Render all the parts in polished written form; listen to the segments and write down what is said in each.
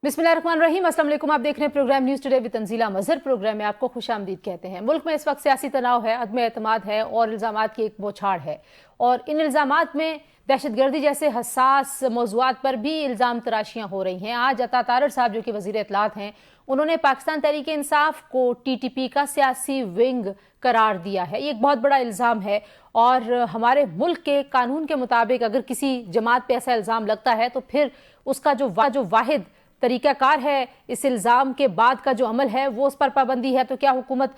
बिस्मिल्लाहिर्रहमानिर्रहीम, अस्सलाम वालेकुम। आप देख रहे हैं programme news today with Tanzeela Mazhar. Programme में आपको खुशामदीद कहते हैं। मुल्क में इस वक्त सियासी तनाव है, अदम एतमाद है और इल्ज़ामात की एक बौछार है। और इन इल्ज़ामात में दहशतगर्दी जैसे हसास मौज़ूआत पर भी इल्ज़ाम तराशियाँ हो रही हैं। आज अता तारड़ साहब जो कि वज़ीर इत्तलात हैं, उन्होंने पाकिस्तान तहरीक इंसाफ को TTP का सियासी विंग करार दिया है। ये एक बहुत बड़ा इल्ज़ाम है और हमारे मुल्क के कानून के मुताबिक अगर किसी जमात पे ऐसा इल्ज़ाम लगता है तो फिर उसका जो वाहिद तरीकाकार है, इस इल्ज़ाम के बाद का जो अमल है वो उस पर पाबंदी है। तो क्या हुकूमत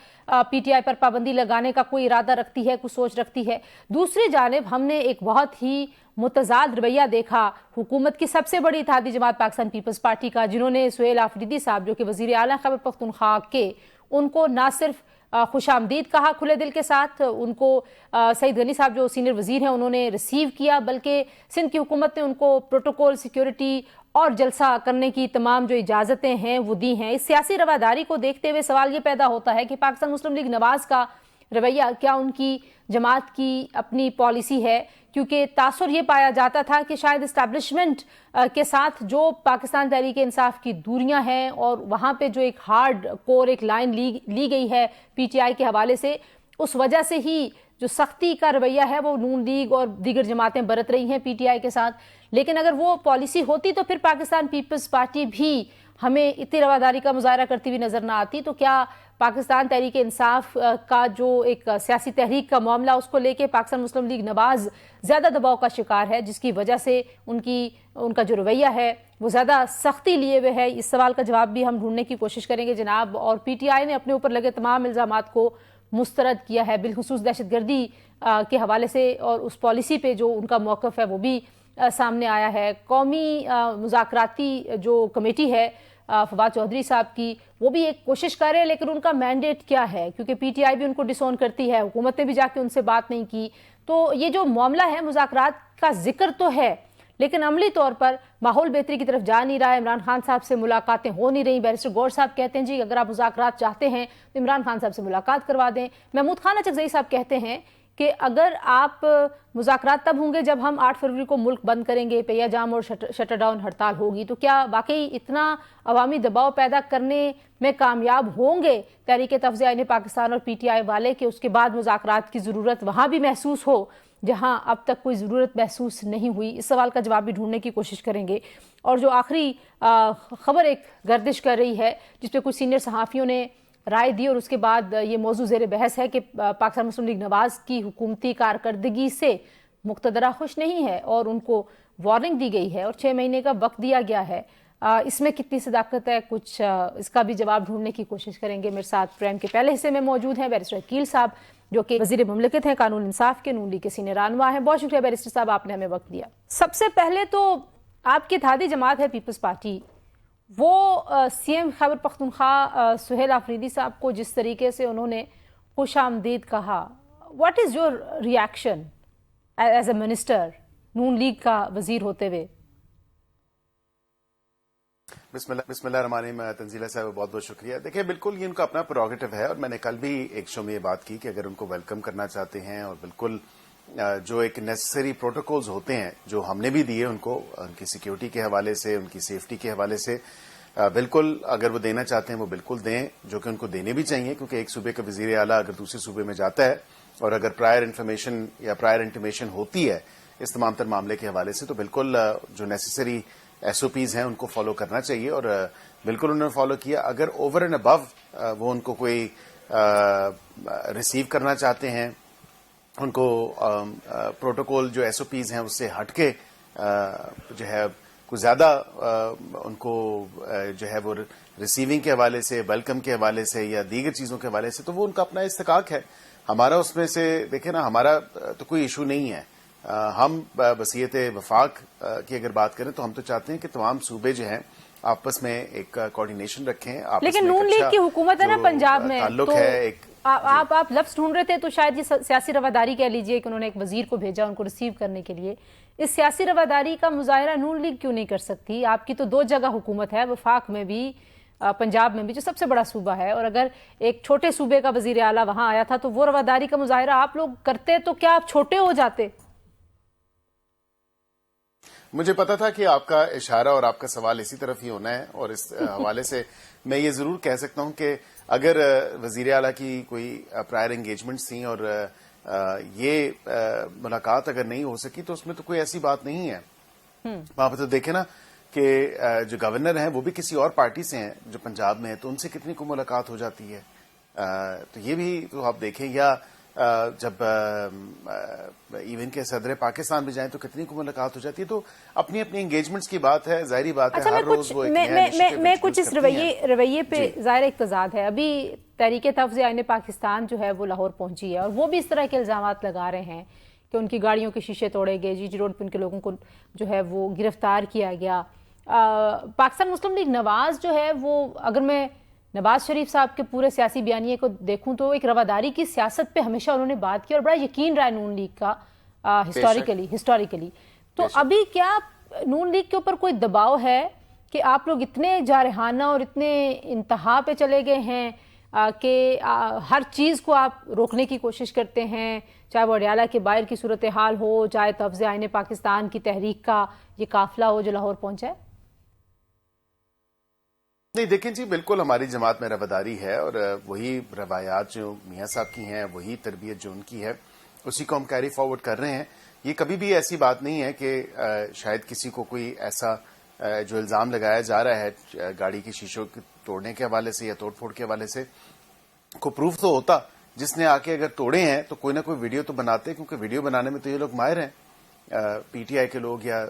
PTI पर पाबंदी लगाने का कोई इरादा रखती है, कुछ सोच रखती है? दूसरी जानिब हमने एक बहुत ही मुतज़ाद रवैया देखा हुकूमत की सबसे बड़ी इत्तेहादी जमात पाकिस्तान पीपल्स पार्टी का, जिन्होंने सुहेल आफरीदी साहब जो कि वज़ीर आला खैबर पख्तूनख्वा के, उनको ना सिर्फ खुशामदीद कहा खुले दिल के साथ, उनको सईद गनी साहब जो सीनियर वजीर हैं उन्होंने रिसीव किया, बल्कि सिंध की हुकूमत ने उनको प्रोटोकॉल, सिक्योरिटी और जलसा करने की तमाम जो इजाज़तें हैं वो दी हैं। इस सियासी रवादारी को देखते हुए सवाल ये पैदा होता है कि पाकिस्तान मुस्लिम लीग नवाज का रवैया क्या उनकी जमात की अपनी पॉलिसी है? क्योंकि तासुर ये पाया जाता था कि शायद इस्टेब्लिशमेंट के साथ जो पाकिस्तान तहरीक इंसाफ की दूरियां हैं और वहाँ पे जो एक हार्ड कोर एक लाइन ली गई है PTI के हवाले से, उस वजह से ही जो सख्ती का रवैया है वो नून लीग और दीगर जमातें बरत रही हैं PTI के साथ। लेकिन अगर वो पॉलिसी होती तो फिर पाकिस्तान पीपल्स पार्टी भी हमें इतनी रवादारी का मुजाहरा करती हुई नजर ना आती। तो क्या पाकिस्तान तहरीक इंसाफ का जो एक सियासी तहरीक का मामला, उसको लेके पाकिस्तान मुस्लिम लीग नवाज ज़्यादा दबाव का शिकार है, जिसकी वजह से उनका जो रवैया है वो ज़्यादा सख्ती लिए हुए है? इस सवाल का जवाब भी हम ढूंढने की कोशिश करेंगे जनाब। और PTI ने अपने ऊपर लगे तमाम इल्ज़ामात को मुस्तरद किया है, बिलखुसूस दहशतगर्दी के हवाले से, और उस पॉलिसी पे जो उनका मौक़िफ़ है वो भी सामने आया है। कौमी मुज़ाकराती जो कमेटी है फवाद चौधरी साहब की, वो भी एक कोशिश कर रहे हैं, लेकिन उनका मैंडेट क्या है? क्योंकि PTI भी उनको डिसोन करती है, हुकूमत ने भी जाके उनसे बात नहीं की। तो ये जो मामला है, मुज़ाकरात का जिक्र तो है लेकिन अमली तौर पर माहौल बेहतरी की तरफ जा नहीं रहा है। इमरान खान साहब से मुलाकातें हो नहीं रही। बैरिस्टर गौर साहब कहते हैं जी अगर आप मुज़ाकरात चाहते हैं तो इमरान खान साहब से मुलाकात करवा दें। महमूद खान अचकज़ई साहब कहते हैं कि अगर आप मुज़ाकरात तब होंगे जब हम 8 फरवरी को मुल्क बंद करेंगे, पहिया जाम और शटर डाउन हड़ताल होगी। तो क्या वाकई इतना अवामी दबाव पैदा करने में कामयाब होंगे तहरीक तफ़ज़ीह पाकिस्तान और PTI वाले कि उसके बाद मुज़ाकरात की ज़रूरत वहाँ भी महसूस हो जहां अब तक कोई ज़रूरत महसूस नहीं हुई? इस सवाल का जवाब भी ढूंढने की कोशिश करेंगे। और जो आखिरी खबर एक गर्दिश कर रही है जिस पे कुछ सीनियर सहाफ़ियों ने राय दी और उसके बाद ये मौजू ज़ेर बहस है कि पाकिस्तान मुस्लिम लीग नवाज की हुकूमती कारकर्दगी से मुक़्तदरा खुश नहीं है और उनको वार्निंग दी गई है और 6 महीने का वक्त दिया गया है। इसमें कितनी सदाकत है, कुछ इसका भी जवाब ढूंढने की कोशिश करेंगे। मेरे साथ प्रोग्राम के पहले हिस्से में मौजूद हैं बैरिस्टर अकील साहब जो कि वज़ीर मुमलिकत हैं, कानून इंसाफ के, नून लीग के सीनियर रहनुमा हैं। बहुत शुक्रिया बैरिस्टर साहब, आपने हमें वक्त दिया। सबसे पहले तो आपकी इत्तेहादी जमात है पीपल्स पार्टी, वो CM खैबर पख्तूनख्वा सुहेल आफरीदी साहब को जिस तरीके से उन्होंने खुश आमदीद कहा, what is your reaction as a minister, Noon League का वजीर होते हुए? बिस्मिल्लाहिर्रहमानिर्रहीम। तंजीला साहब बहुत बहुत शुक्रिया। देखिए, बिल्कुल ये उनका अपना प्रोरोगेटिव है और मैंने कल भी एक शो में ये बात की कि अगर उनको वेलकम करना चाहते हैं और बिल्कुल जो एक नेसेसरी प्रोटोकॉल्स होते हैं जो हमने भी दिए उनको, उनकी सिक्योरिटी के हवाले से, उनकी सेफ्टी के हवाले से, बिल्कुल अगर वो देना चाहते हैं वो बिल्कुल दें, जो कि उनको देने भी चाहिए। क्योंकि एक सूबे का वजीर आला अगर दूसरे सूबे में जाता है और अगर प्रायर इन्फॉर्मेशन या प्रायर इंटीमेशन होती है इस तमाम तर मामले के हवाले से, तो बिल्कुल जो नेसेसरी SOPs हैं उनको फॉलो करना चाहिए और बिल्कुल उन्होंने फॉलो किया। अगर ओवर एंड अबव वो उनको कोई रिसीव करना चाहते हैं, उनको प्रोटोकॉल जो SOPs हैं उससे हटके जो है कुछ ज्यादा उनको जो है वो रिसीविंग के हवाले से, वेलकम के हवाले से या दीगर चीजों के हवाले से, तो वो उनका अपना इस्तेकाक है। हमारा उसमें से देखें ना, हमारा तो कोई इशू नहीं है। हम वसीयत वफाक की अगर बात करें तो हम तो चाहते हैं कि तमाम सूबे जो हैं आपस में एक कोऑर्डिनेशन रखें। लेकिन नून लीग की हुकूमत है ना पंजाब में, ताल्लुक है एक आप लफ्ज ढूंढ रहे थे तो शायद ये सियासी रवादारी कह लीजिए कि उन्होंने एक वजीर को भेजा उनको रिसीव करने के लिए। इस सियासी रवादारी का मुजाहरा नून लीग क्यों नहीं कर सकती? आपकी तो 2 जगह हुकूमत है, वफाक में भी, पंजाब में भी, जो सबसे बड़ा सूबा है, और अगर एक छोटे सूबे का वजीर आला वहां आया था तो वो रवादारी का मुजाहरा आप लोग करते तो क्या आप छोटे हो जाते? مجھے پتا تھا کہ آپ کا اشارہ اور آپ کا سوال اسی طرف ہی ہونا ہے، اور اس حوالے سے میں یہ ضرور کہہ سکتا ہوں کہ اگر وزیر اعلیٰ کی کوئی پرائر انگیجمنٹس تھیں اور یہ ملاقات اگر نہیں ہو سکی تو اس میں تو کوئی ایسی بات نہیں ہے. وہاں پہ تو دیکھیں نا کہ جو گورنر ہیں وہ بھی کسی اور پارٹی سے ہیں جو پنجاب میں ہے، تو ان سے کتنی کو ملاقات ہو جاتی ہے. تو یہ بھی تو آپ دیکھیں، یا جب ایون کے صدر پاکستان بھی جائیں تو کتنی کو ملاقات ہو جاتی ہے. تو اپنی اپنی انگیجمنٹس کی بات ہے، ظاہری بات ہے. ہر روز وہ میں کچھ اس رویے پہ ظاہر ایک تضاد ہے. ابھی تحریک تحفظ آئین پاکستان جو ہے وہ لاہور پہنچی ہے اور وہ بھی اس طرح کے الزامات لگا رہے ہیں کہ ان کی گاڑیوں کے شیشے توڑے گئے، جی روڈ پہ ان کے لوگوں کو جو ہے وہ گرفتار کیا گیا. پاکستان مسلم لیگ نواز جو ہے وہ، اگر میں نواز شریف صاحب کے پورے سیاسی بیانیے کو دیکھوں تو ایک رواداری کی سیاست پہ ہمیشہ انہوں نے بات کی اور بڑا یقین رہا ہے نون لیگ کا ہسٹوریکلی. تو ابھی کیا نون لیگ کے اوپر کوئی دباؤ ہے کہ آپ لوگ اتنے جارحانہ اور اتنے انتہا پہ چلے گئے ہیں کہ ہر چیز کو آپ روکنے کی کوشش کرتے ہیں، چاہے وہ اڈیالہ کے باہر کی صورتحال ہو، چاہے تحفظ آئین پاکستان کی تحریک کا یہ قافلہ ہو جو لاہور پہنچا ہے؟ نہیں دیکھیں جی، بالکل ہماری جماعت میں رواداری ہے اور وہی روایات جو میاں صاحب کی ہیں، وہی تربیت جو ان کی ہے، اسی کو ہم کیری فارورڈ کر رہے ہیں. یہ کبھی بھی ایسی بات نہیں ہے کہ شاید کسی کو کوئی ایسا جو الزام لگایا جا رہا ہے گاڑی کی شیشوں توڑنے کے حوالے سے یا توڑ پھوڑ کے حوالے سے، کو پروف تو ہوتا. جس نے آ کے اگر توڑے ہیں تو کوئی نہ کوئی ویڈیو تو بناتے، کیونکہ ویڈیو بنانے میں تو یہ لوگ ماہر ہیں، پی ٹی آئی کے لوگ یا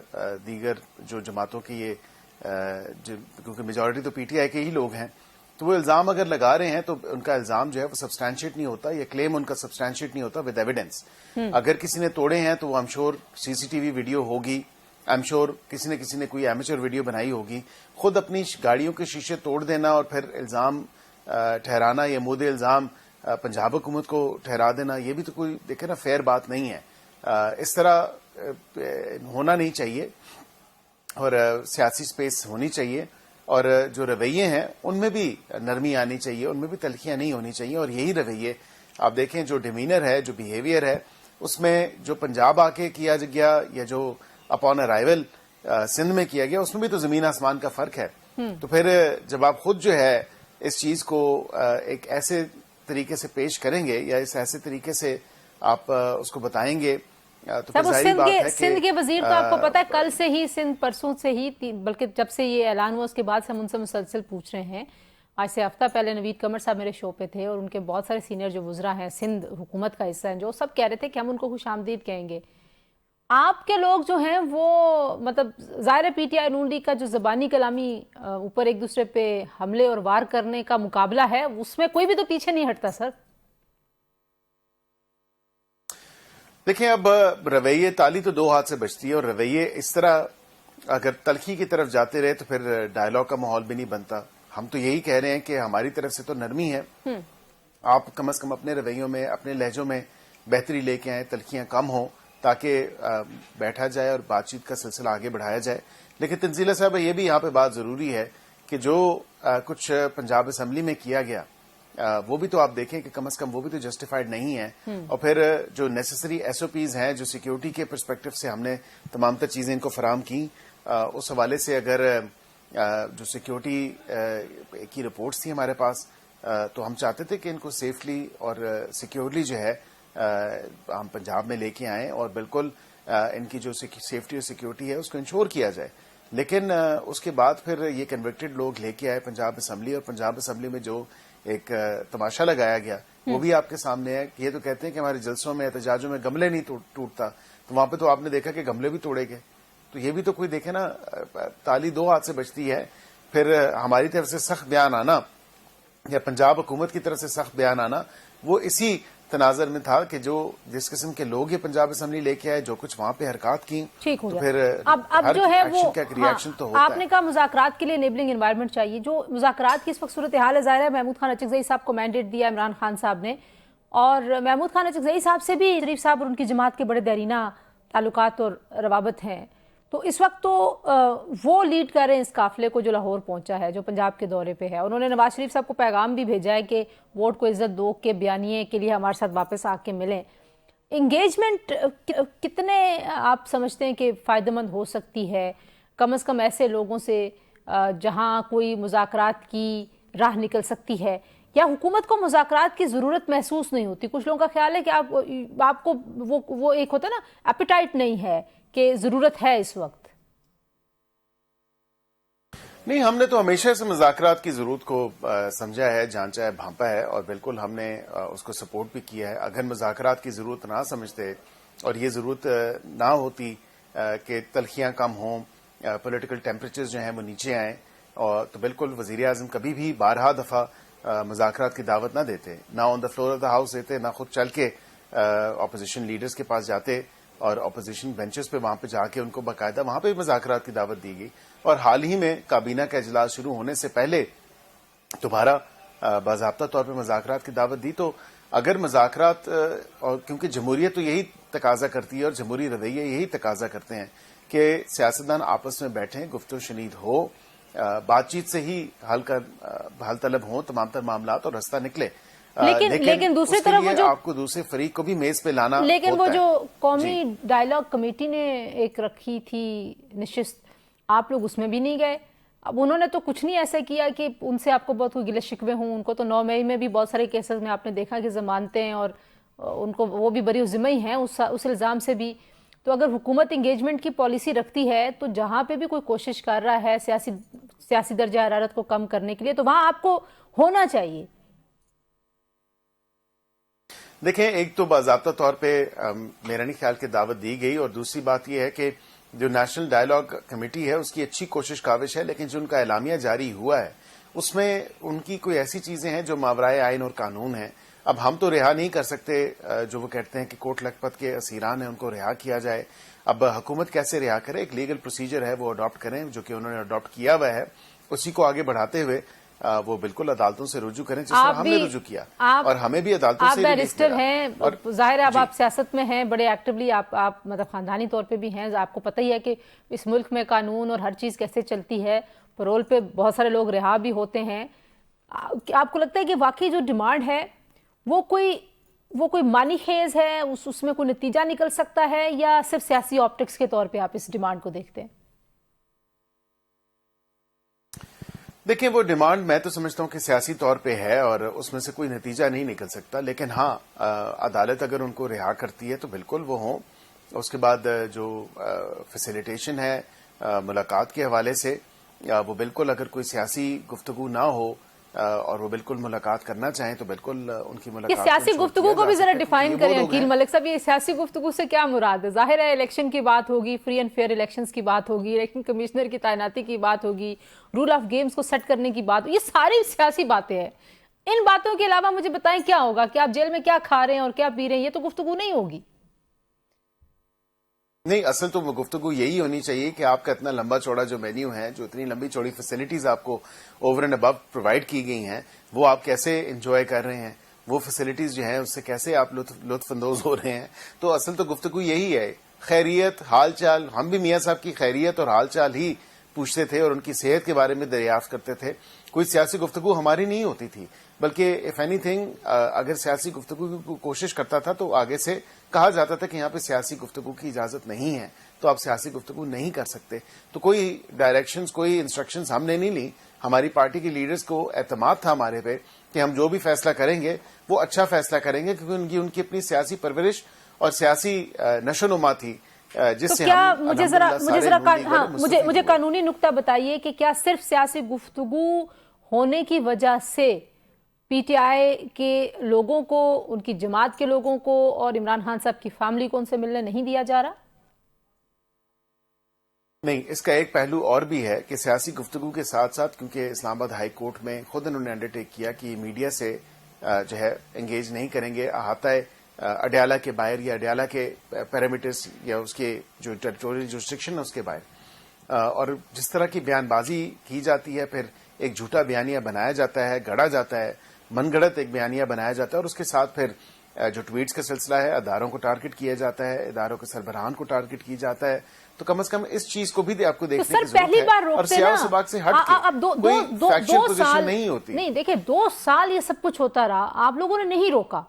دیگر جو جماعتوں کی یہ کیونکہ میجورٹی تو پی ٹی آئی کے ہی لوگ ہیں. تو وہ الزام اگر لگا رہے ہیں تو ان کا الزام جو ہے وہ سبسٹینشیٹ نہیں ہوتا، یا کلیم ان کا سبسٹینشیٹ نہیں ہوتا ود ایویڈنس. اگر کسی نے توڑے ہیں تو وہ I'm sure CCTV video ہوگی، ایم شور کسی نے کوئی ایمیچر ویڈیو بنائی ہوگی. خود اپنی گاڑیوں کے شیشے توڑ دینا اور پھر الزام ٹھہرانا یا مود الزام پنجاب حکومت کو ٹھہرا دینا، یہ بھی تو کوئی دیکھیں نا فیئر بات نہیں ہے. اس طرح ہونا نہیں چاہیے اور سیاسی سپیس ہونی چاہیے، اور جو رویے ہیں ان میں بھی نرمی آنی چاہیے، ان میں بھی تلخیاں نہیں ہونی چاہیے. اور یہی رویے آپ دیکھیں، جو ڈیمینر ہے، جو بیہیویئر ہے، اس میں جو پنجاب آ کے کیا گیا یا جو اپون ارائیول سندھ میں کیا گیا، اس میں بھی تو زمین آسمان کا فرق ہے. تو پھر جب آپ خود جو ہے اس چیز کو ایک ایسے طریقے سے پیش کریں گے یا اس ایسے طریقے سے آپ اس کو بتائیں گے تو پھر ظاہری بات ہے کہ سندھ کے وزیر تو آپ کو پتا ہے کل سے ہی، سندھ پرسوں سے ہی، بلکہ جب سے یہ اعلان ہوا اس کے بعد سے ہم ان سے مسلسل پوچھ رہے ہیں. آج سے ہفتہ پہلے نوید قمر صاحب میرے شو پہ تھے اور ان کے بہت سارے سینئر جو وزراء ہیں سندھ حکومت کا حصہ ہیں، جو سب کہہ رہے تھے کہ ہم ان کو خوش آمدید کہیں گے. آپ کے لوگ جو ہیں وہ مطلب ظاہر P T I known league کا جو زبانی کلامی اوپر ایک دوسرے پہ حملے اور وار کرنے کا مقابلہ ہے، اس میں کوئی بھی تو پیچھے نہیں ہٹتا سر. دیکھیں اب رویے، تالی تو دو ہاتھ سے بجتی ہے، اور رویے اس طرح اگر تلخی کی طرف جاتے رہے تو پھر ڈائلاگ کا ماحول بھی نہیں بنتا. ہم تو یہی کہہ رہے ہیں کہ ہماری طرف سے تو نرمی ہے، آپ کم از کم اپنے رویوں میں، اپنے لہجوں میں بہتری لے کے آئیں، تلخیاں کم ہوں تاکہ بیٹھا جائے اور بات چیت کا سلسلہ آگے بڑھایا جائے. لیکن تنزیلہ صاحب یہ بھی یہاں پہ بات ضروری ہے کہ جو کچھ پنجاب اسمبلی میں کیا گیا وہ بھی تو آپ دیکھیں کہ کم از کم وہ بھی تو جسٹیفائڈ نہیں ہے. اور پھر جو نیسیسری ایس او پیز ہیں جو سیکیورٹی کے پرسپیکٹو سے ہم نے تمام تر چیزیں ان کو فراہم کی، اس حوالے سے اگر جو سیکیورٹی کی رپورٹس تھی ہمارے پاس تو ہم چاہتے تھے کہ ان کو سیفلی اور سیکیورلی جو ہے ہم پنجاب میں لے کے آئیں اور بالکل ان کی جو سیفٹی اور سیکیورٹی ہے اس کو انشور کیا جائے. لیکن اس کے بعد پھر یہ کنوکٹڈ لوگ لے کے آئے پنجاب اسمبلی، اور پنجاب اسمبلی میں جو ایک تماشا لگایا گیا وہ بھی آپ کے سامنے ہے. یہ تو کہتے ہیں کہ ہمارے جلسوں میں، احتجاجوں میں گملے نہیں ٹوٹتا، تو وہاں پہ تو آپ نے دیکھا کہ گملے بھی توڑے گئے. تو یہ بھی تو کوئی دیکھے نا، تالی دو ہاتھ سے بجتی ہے. پھر ہماری طرف سے سخت بیان آنا یا پنجاب حکومت کی طرف سے سخت بیان آنا وہ اسی تناظر میں تھا کہ جو جس قسم کے لوگ یہ پنجاب اسمبلی لے کے آئے، جو کچھ وہاں پہ حرکات کی، ٹھیک ہو تو گیا. پھر اب جو ہے وہ ریاکشن تو ہوتا آپ نے کہا مذاکرات کے لیے انیبلنگ انوائرمنٹ چاہیے. جو مذاکرات کی اس وقت صورتحال ہے، ظاہر ہے محمود خان اچکزئی صاحب کو مینڈیٹ دیا عمران خان صاحب نے، اور محمود خان اچکزئی صاحب سے بھی شریف صاحب اور ان کی جماعت کے بڑے دیرینہ تعلقات اور روابط ہیں. تو اس وقت تو وہ لیڈ کر رہے ہیں اس قافلے کو جو لاہور پہنچا ہے، جو پنجاب کے دورے پہ ہے. انہوں نے نواز شریف صاحب کو پیغام بھی بھیجا ہے کہ ووٹ کو عزت دو کے بیانیے کے لیے ہمارے ساتھ واپس آ کے ملیں. انگیجمنٹ کتنے آپ سمجھتے ہیں کہ فائدہ مند ہو سکتی ہے، کم از کم ایسے لوگوں سے جہاں کوئی مذاکرات کی راہ نکل سکتی ہے، یا حکومت کو مذاکرات کی ضرورت محسوس نہیں ہوتی؟ کچھ لوگوں کا خیال ہے کہ آپ کو وہ ایک ہوتا ہے نا ایپیٹائٹ نہیں ہے کہ ضرورت ہے اس وقت۔ نہیں، ہم نے تو ہمیشہ سے مذاکرات کی ضرورت کو سمجھا ہے، جانچا ہے، بھانپا ہے، اور بالکل ہم نے اس کو سپورٹ بھی کیا ہے۔ اگر مذاکرات کی ضرورت نہ سمجھتے اور یہ ضرورت نہ ہوتی کہ تلخیاں کم ہوں، پولیٹیکل ٹیمپریچرز جو ہیں وہ نیچے آئیں، اور تو بالکل وزیر اعظم کبھی بھی بارہا دفعہ مذاکرات کی دعوت نہ دیتے، نہ on the floor of the house دیتے، نہ خود چل کے اپوزیشن لیڈرز کے پاس جاتے اور اپوزیشن بینچز پہ وہاں پہ جا کے ان کو باقاعدہ وہاں پہ مذاکرات کی دعوت دی گئی۔ اور حال ہی میں کابینہ کا اجلاس شروع ہونے سے پہلے دوبارہ باضابطہ طور پہ مذاکرات کی دعوت دی۔ تو اگر مذاکرات، اور کیونکہ جمہوریت تو یہی تقاضا کرتی ہے اور جمہوری رویے یہی تقاضا کرتے ہیں کہ سیاستدان آپس میں بیٹھیں، گفتگو شنید ہو، بات چیت سے ہی حل طلب ہوں تمام تر معاملات اور رستہ نکلے۔ لیکن دوسری طرف وہ جو آپ کو دوسرے فریق کو بھی میز پہ لانا، لیکن وہ جو قومی ڈائیلاگ کمیٹی نے ایک رکھی تھی نشست، آپ لوگ اس میں بھی نہیں گئے۔ اب انہوں نے تو کچھ نہیں ایسا کیا کہ ان سے آپ کو بہت کوئی گلے شکوے ہوں۔ ان کو تو 9 مئی میں بھی بہت سارے کیسز میں آپ نے دیکھا کہ ضمانتیں ہیں، اور ان کو وہ بھی بری ذمہ ہی ہیں اس الزام سے بھی۔ تو اگر حکومت انگیجمنٹ کی پالیسی رکھتی ہے تو جہاں پہ بھی کوئی کوشش کر رہا ہے سیاسی درجہ حرارت کو کم کرنے کے لیے، تو وہاں آپ کو ہونا چاہیے۔ دیکھیں، ایک تو باضابطہ طور پہ میرا نہیں خیال کہ دعوت دی گئی، اور دوسری بات یہ ہے کہ جو نیشنل ڈائیلاگ کمیٹی ہے اس کی اچھی کوشش کاوش ہے، لیکن جو ان کا اعلامیہ جاری ہوا ہے اس میں ان کی کوئی ایسی چیزیں ہیں جو ماورائے آئین اور قانون ہیں۔ اب ہم تو رہا نہیں کر سکتے، جو وہ کہتے ہیں کہ کوٹ لکھپت کے اسیران ہیں ان کو رہا کیا جائے۔ اب حکومت کیسے رہا کرے؟ ایک لیگل پروسیجر ہے وہ اڈاپٹ کریں، جو کہ انہوں نے اڈاپٹ کیا ہوا ہے، اسی کو آگے بڑھاتے ہوئے وہ بالکل عدالتوں سے رجوع کریں، جس طرح ہم نے رجوع کیا، اور ہمیں بھی عدالتوں سے آپ بیرسٹر ہیں، ظاہر ہے اب آپ سیاست میں ہیں بڑے ایکٹیولی، آپ مطلب خاندانی طور پہ بھی ہیں، آپ کو پتہ ہی ہے کہ اس ملک میں قانون اور ہر چیز کیسے چلتی ہے، پرول پہ بہت سارے لوگ رہا بھی ہوتے ہیں۔ آپ کو لگتا ہے کہ واقعی جو ڈیمانڈ ہے وہ کوئی معنی خیز ہے، اس میں کوئی نتیجہ نکل سکتا ہے، یا صرف سیاسی آپٹکس کے طور پہ آپ اس ڈیمانڈ کو دیکھتے ہیں؟ دیکھیں، وہ ڈیمانڈ میں تو سمجھتا ہوں کہ سیاسی طور پہ ہے اور اس میں سے کوئی نتیجہ نہیں نکل سکتا، لیکن ہاں عدالت اگر ان کو رہا کرتی ہے تو بالکل وہ ہوں۔ اس کے بعد جو فیسیلیٹیشن ہے ملاقات کے حوالے سے، وہ بالکل اگر کوئی سیاسی گفتگو نہ ہو اور وہ بالکل ملاقات کرنا چاہیں تو بالکل ان کی ملاقات۔ یہ سیاسی گفتگو کو بھی ذرا ڈیفائن کریں عقیل ملک صاحب، یہ سیاسی گفتگو سے کیا مراد ہے؟ ظاہر ہے الیکشن کی بات ہوگی، فری اینڈ فیئر الیکشنز کی بات ہوگی، الیکشن کمشنر کی تعیناتی کی بات ہوگی، رول آف گیمز کو سیٹ کرنے کی بات ہوگی، یہ ساری سیاسی باتیں ہیں۔ ان باتوں کے علاوہ مجھے بتائیں کیا ہوگا کہ آپ جیل میں کیا کھا رہے ہیں اور کیا پی رہے ہیں، یہ تو گفتگو نہیں ہوگی۔ نہیں، اصل تو وہ گفتگو یہی ہونی چاہیے کہ آپ کا اتنا لمبا چوڑا جو مینیو ہے، جو اتنی لمبی چوڑی فیسلٹیز آپ کو اوور اینڈ ابو پرووائڈ کی گئی ہیں، وہ آپ کیسے انجوائے کر رہے ہیں، وہ فیسلٹیز جو ہیں اس سے کیسے آپ لطف اندوز ہو رہے ہیں۔ تو اصل تو گفتگو یہی ہے، خیریت، حال چال۔ ہم بھی میاں صاحب کی خیریت اور حال چال ہی پوچھتے تھے اور ان کی صحت کے بارے میں دریافت کرتے تھے۔ کوئی سیاسی گفتگو ہماری نہیں ہوتی تھی، بلکہ اف اینی تھنگ اگر سیاسی گفتگو کی کوشش کرتا تھا تو آگے سے کہا جاتا تھا کہ یہاں پہ سیاسی گفتگو کی اجازت نہیں ہے، تو آپ سیاسی گفتگو نہیں کر سکتے۔ تو کوئی ڈائریکشنز، کوئی انسٹرکشنز ہم نے نہیں لی۔ ہماری پارٹی کے لیڈرز کو اعتماد تھا ہمارے پہ کہ ہم جو بھی فیصلہ کریں گے وہ اچھا فیصلہ کریں گے، کیونکہ ان کی اپنی سیاسی پرورش اور سیاسی نشو نما تھی، جس سے مجھے قانونی نقطہ بتائیے کہ کیا صرف سیاسی گفتگو ہونے کی وجہ سے پی ٹی آئی کے لوگوں کو، ان کی جماعت کے لوگوں کو اور عمران خان صاحب کی فیملی کو ان سے ملنے نہیں دیا جا رہا؟ نہیں، اس کا ایک پہلو اور بھی ہے کہ سیاسی گفتگو کے ساتھ ساتھ، کیونکہ اسلام آباد ہائی کورٹ میں خود انہوں نے انڈرٹیک کیا کہ میڈیا سے جو ہے انگیج نہیں کریں گے احاطہ اڈیالہ کے باہر یا اڈیالہ کے پیرامیٹرز یا اس کے جو ٹیریٹوریل جورسڈکشن ہے اس کے باہر، اور جس طرح کی بیان بازی کی جاتی ہے، پھر ایک جھوٹا بیانیہ بنایا جاتا ہے، گڑا جاتا ہے، من گڑت ایک بیانیہ بنایا جاتا ہے، اور اس کے ساتھ پھر جو ٹویٹس کا سلسلہ ہے، اداروں کو ٹارگٹ کیا جاتا ہے، اداروں کے سربراہان کو ٹارگٹ کیا جاتا ہے، تو کم از کم اس چیز کو بھی آپ کو دیکھنے کی ضرورت ہے، اور سیاہ و سباق سے ہٹ کے کوئی فیکچوئل پوزیشن نہیں ہوتی۔ نہیں دیکھیں، 2 سال یہ سب کچھ ہوتا رہا، آپ لوگوں نے نہیں روکا،